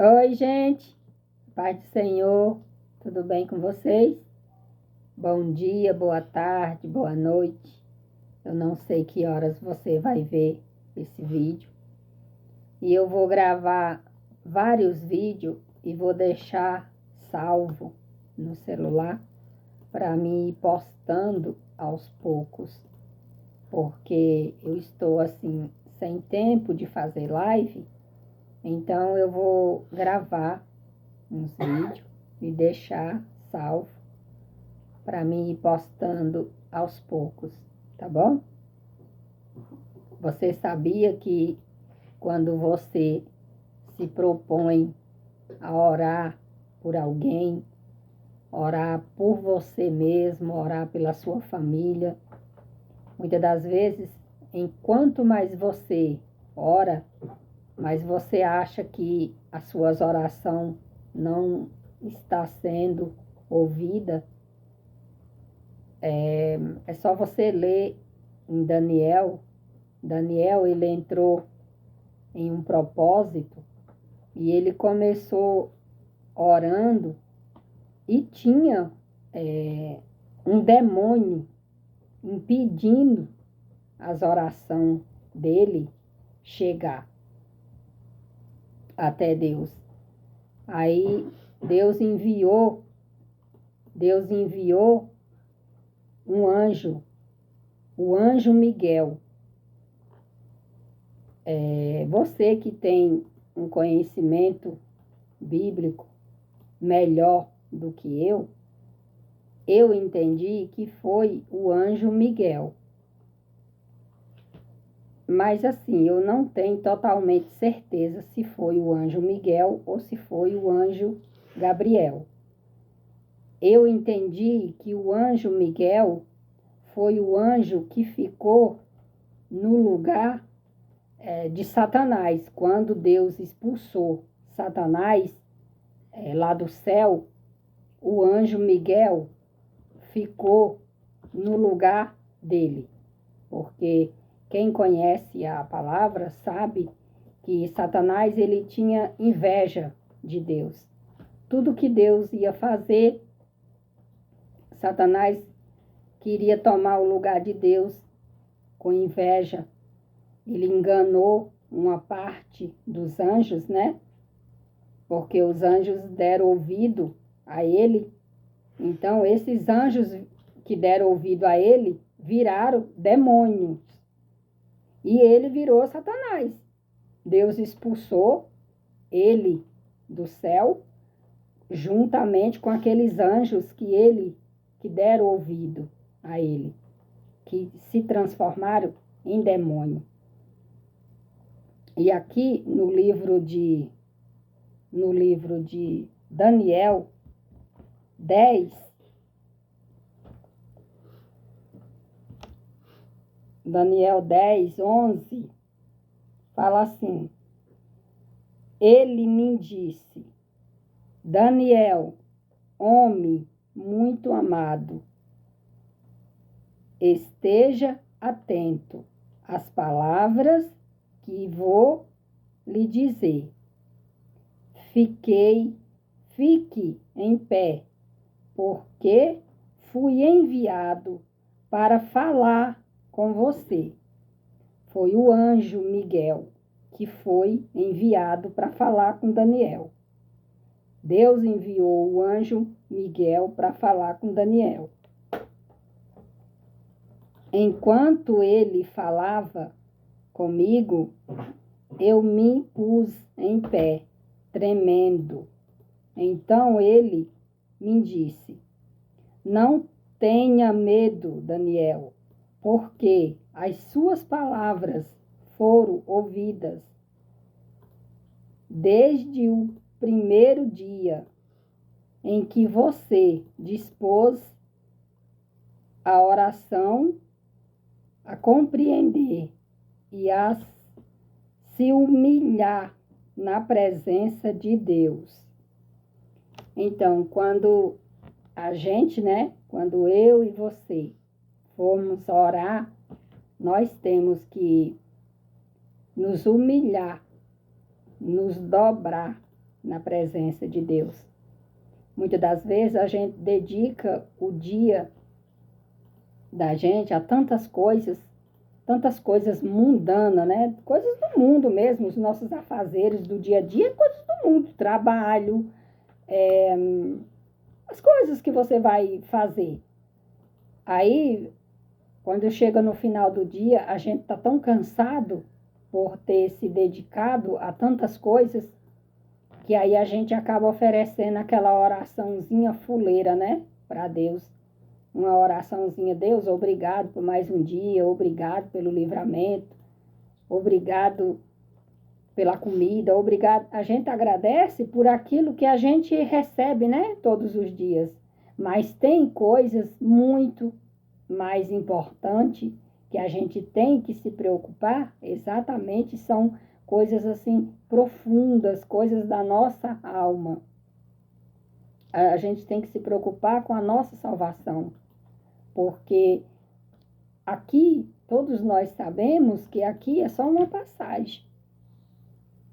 Oi, gente, paz do Senhor, tudo bem com vocês? Bom dia, boa tarde, boa noite. Eu não sei que horas você vai ver esse vídeo. E eu vou gravar vários vídeos e vou deixar salvo no celular para mim ir postando aos poucos, porque eu estou assim, sem tempo de fazer live, então eu vou gravar uns vídeos e deixar salvo para mim ir postando aos poucos, tá bom? Você sabia que quando você se propõe a orar por alguém, orar por você mesmo, orar pela sua família, muitas das vezes, enquanto mais você ora, mais você acha que as suas orações não está sendo ouvida. É só você ler em Daniel. Daniel, ele entrou em um propósito e ele começou orando e tinha um demônio impedindo as orações dele chegar até Deus. Aí Deus enviou um anjo, o anjo Miguel. Você que tem um conhecimento bíblico melhor do que eu entendi que foi o anjo Miguel. Mas assim, eu não tenho totalmente certeza se foi o anjo Miguel ou se foi o anjo Gabriel. Eu entendi que o anjo Miguel foi o anjo que ficou no lugar de Satanás. Quando Deus expulsou Satanás lá do céu, o anjo Miguel ficou no lugar dele. Porque quem conhece a palavra sabe que Satanás ele tinha inveja de Deus. Tudo que Deus ia fazer, Satanás queria tomar o lugar de Deus com inveja. Ele enganou uma parte dos anjos, né? Porque os anjos deram ouvido a ele. Então, esses anjos que deram ouvido a ele viraram demônios. E ele virou Satanás. Deus expulsou ele do céu, juntamente com aqueles anjos que deram ouvido a ele, que se transformaram em demônio. E aqui no livro de Daniel 10, Daniel 10, 11, fala assim: ele me disse, Daniel, homem muito amado, esteja atento às palavras que vou lhe dizer. Fique em pé, porque fui enviado para falar com você. Foi o anjo Miguel que foi enviado para falar com Daniel. Deus enviou o anjo Miguel para falar com Daniel. Enquanto ele falava comigo, eu me pus em pé, tremendo. Então ele me disse: não tenha medo, Daniel, porque as suas palavras foram ouvidas. Desde o primeiro dia em que você dispôs a oração, a compreender e a se humilhar na presença de Deus. Então, quando a gente, quando eu e você formos orar, nós temos que nos humilhar, nos dobrar na presença de Deus. Muitas das vezes a gente dedica o dia da gente a tantas coisas mundanas, né? Coisas do mundo mesmo, os nossos afazeres do dia a dia, coisas do mundo, trabalho, as coisas que você vai fazer. Aí, quando chega no final do dia, a gente está tão cansado por ter se dedicado a tantas coisas, que aí a gente acaba oferecendo aquela oraçãozinha fuleira, né? Para Deus. Uma oraçãozinha, Deus, obrigado por mais um dia, obrigado pelo livramento, obrigado pela comida, obrigado. A gente agradece por aquilo que a gente recebe, né? Todos os dias. Mas tem coisas muito mais importantes que a gente tem que se preocupar, exatamente, são coisas assim profundas, coisas da nossa alma. A gente tem que se preocupar com a nossa salvação, porque aqui, todos nós sabemos que aqui é só uma passagem.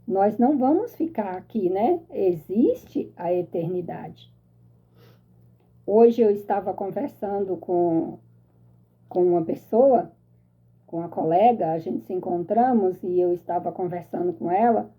Nós não vamos ficar aqui, né? Existe a eternidade. Hoje eu estava conversando com uma pessoa, com uma colega, a gente se encontramos e eu estava conversando com ela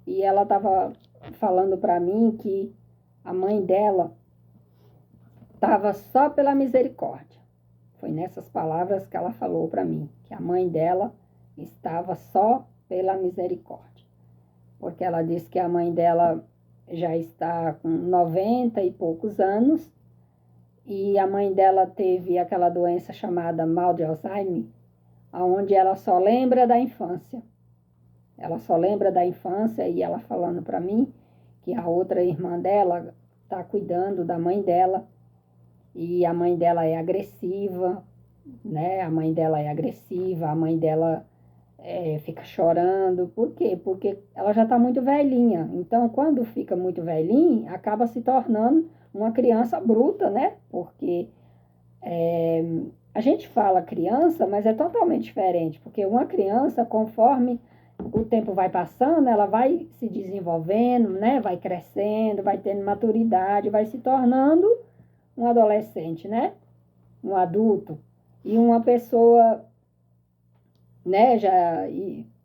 e ela estava falando para mim que a mãe dela estava só pela misericórdia. Foi nessas palavras que ela falou para mim, que a mãe dela estava só pela misericórdia. Porque ela disse que a mãe dela já está com 90 e poucos anos e a mãe dela teve aquela doença chamada mal de Alzheimer, onde ela só lembra da infância. Ela só lembra da infância e ela falando para mim que a outra irmã dela está cuidando da mãe dela e a mãe dela é agressiva, né? A mãe dela é agressiva, a mãe dela fica chorando. Por quê? Porque ela já está muito velhinha. Então, quando fica muito velhinha, acaba se tornando uma criança bruta, né? Porque a gente fala criança, mas é totalmente diferente. Porque uma criança, conforme o tempo vai passando, ela vai se desenvolvendo, né? Vai crescendo, vai tendo maturidade, vai se tornando um adolescente, né? Um adulto. E uma pessoa, né, já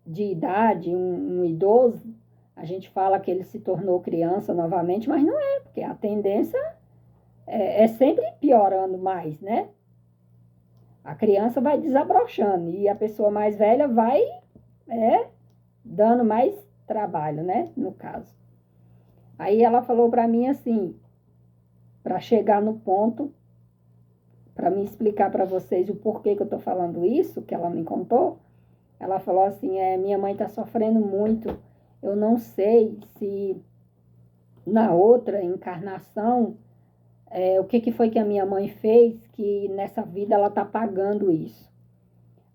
de idade, um idoso, a gente fala que ele se tornou criança novamente, mas não é, porque a tendência é sempre piorando mais, né? A criança vai desabrochando e a pessoa mais velha vai dando mais trabalho, né, no caso. Aí ela falou para mim assim, para chegar no ponto, para me explicar para vocês o porquê que eu estou falando isso, que ela me contou, ela falou assim, minha mãe está sofrendo muito, eu não sei se na outra encarnação, o que foi que a minha mãe fez, que nessa vida ela está pagando isso.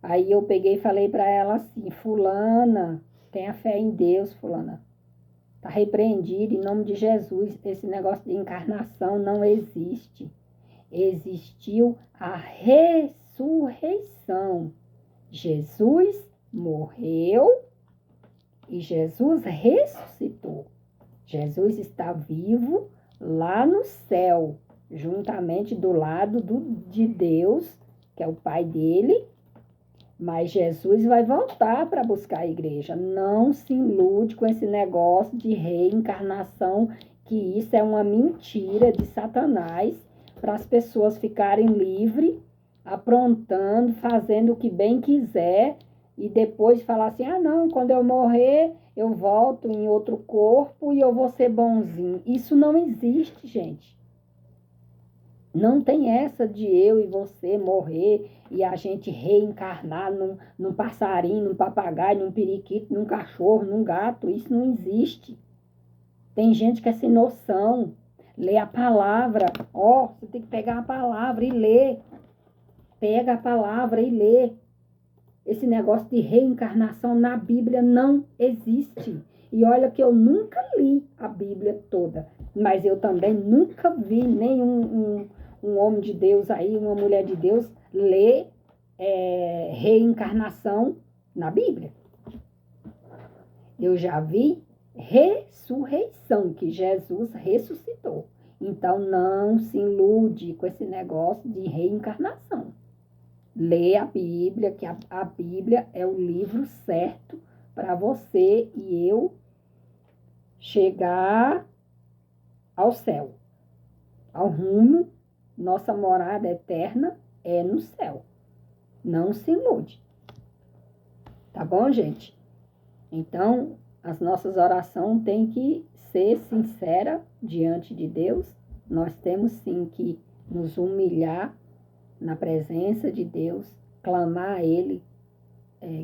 Aí eu peguei e falei para ela assim, fulana, tenha fé em Deus, fulana. Está repreendido em nome de Jesus, esse negócio de encarnação não existe. Existiu a ressurreição. Jesus morreu e Jesus ressuscitou. Jesus está vivo lá no céu, juntamente do lado de Deus, que é o Pai dele, mas Jesus vai voltar para buscar a igreja. Não se ilude com esse negócio de reencarnação, que isso é uma mentira de Satanás, para as pessoas ficarem livres, aprontando, fazendo o que bem quiser, e depois falar assim, não, quando eu morrer, eu volto em outro corpo e eu vou ser bonzinho. Isso não existe, gente. Não tem essa de eu e você morrer e a gente reencarnar num passarinho, num papagaio, num periquito, num cachorro, num gato. Isso não existe. Tem gente que é sem noção. Lê a palavra. Você tem que pegar a palavra e ler. Pega a palavra e lê. Esse negócio de reencarnação na Bíblia não existe. E olha que eu nunca li a Bíblia toda. Mas eu também nunca vi nenhum um homem de Deus aí, uma mulher de Deus, ler reencarnação na Bíblia. Eu já vi ressurreição, que Jesus ressuscitou. Então, não se ilude com esse negócio de reencarnação. Lê a Bíblia, que a Bíblia é o livro certo para você e eu chegar ao céu, ao rumo. Nossa morada eterna é no céu. Não se ilude. Tá bom, gente? Então, as nossas orações têm que ser sinceras diante de Deus. Nós temos sim que nos humilhar na presença de Deus, clamar a Ele,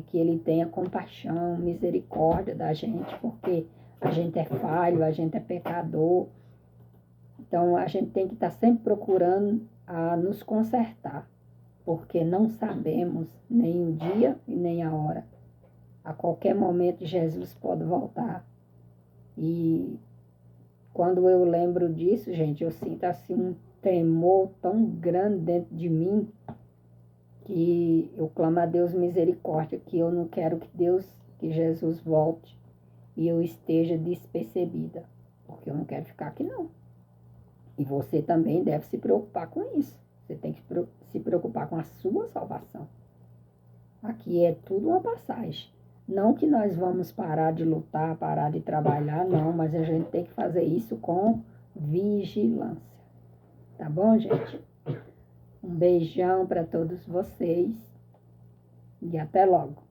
que Ele tenha compaixão, misericórdia da gente, porque a gente é falho, a gente é pecador. Então, a gente tem que estar sempre procurando a nos consertar, porque não sabemos nem o dia e nem a hora. A qualquer momento, Jesus pode voltar. E quando eu lembro disso, gente, eu sinto assim um temor tão grande dentro de mim, que eu clamo a Deus misericórdia, que eu não quero que Jesus volte e eu esteja despercebida, porque eu não quero ficar aqui não. E você também deve se preocupar com isso. Você tem que se preocupar com a sua salvação. Aqui é tudo uma passagem. Não que nós vamos parar de lutar, parar de trabalhar, não, mas a gente tem que fazer isso com vigilância. Tá bom, gente? Um beijão para todos vocês e até logo.